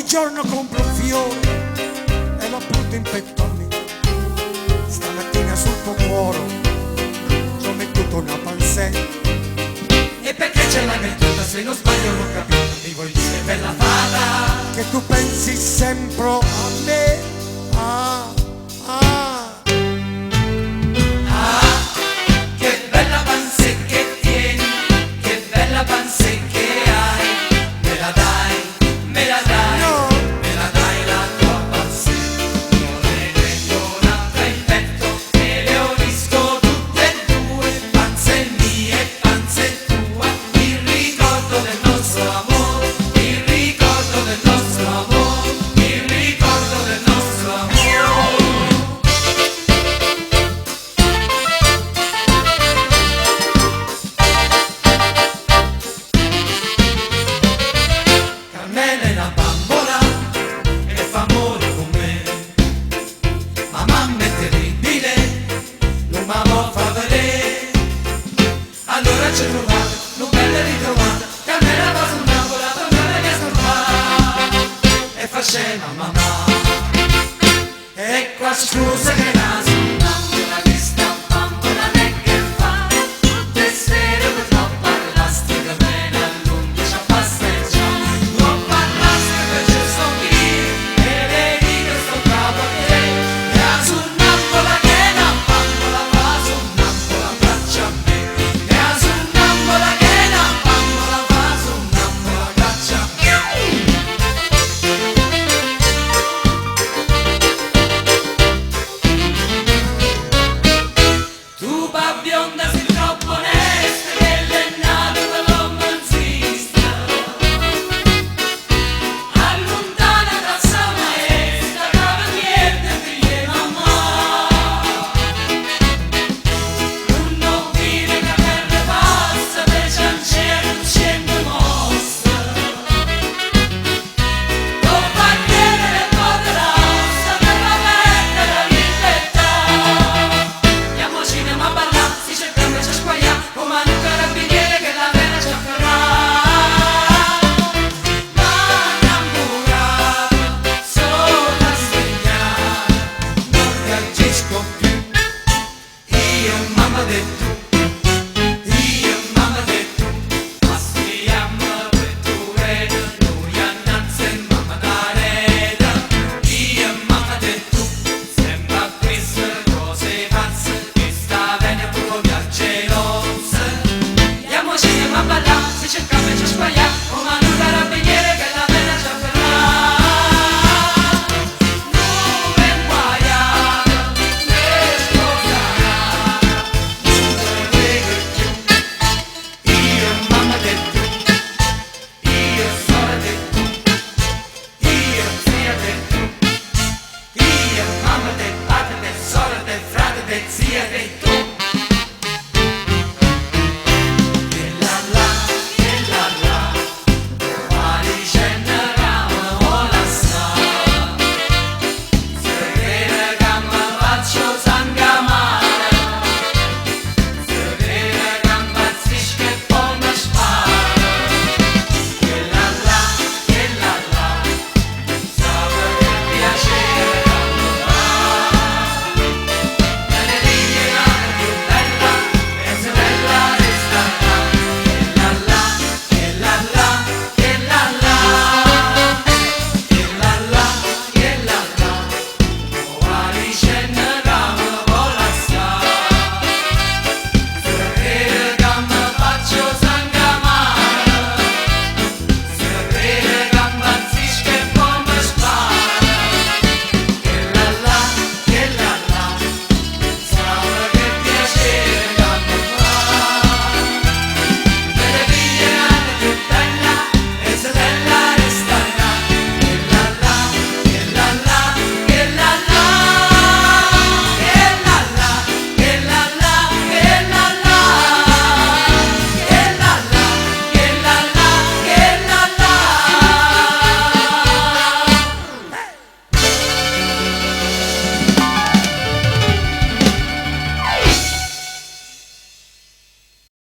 giorno compro un fiore e lo butto in petto a me. Stamattina sul tuo cuore ci ho mettuto una pansetta. E perché ce l'hai mettuta? Se non sbaglio l'ho capito. Mi vuoi dire bella fata che tu pensi sempre a me? Che bella pansè che tieni, che bella pansè che hai. Me la dai, me la dai, No. me la dai la tua pansè. Io ne prendo un'altra in petto e le unisco tutte e due. Pansè mia e pansè tua, il ricordo del nostro amore, il ricordo del nostro amore, il ricordo del nostro amore. Carmela è una bambola e fa amore con me, ma mamma è terribile, non mi può far vedere. Allora c'è trovata, non bella ritrovata, Carmela va su Napoli, tornare che scorpata e fa scena mamma. E qua si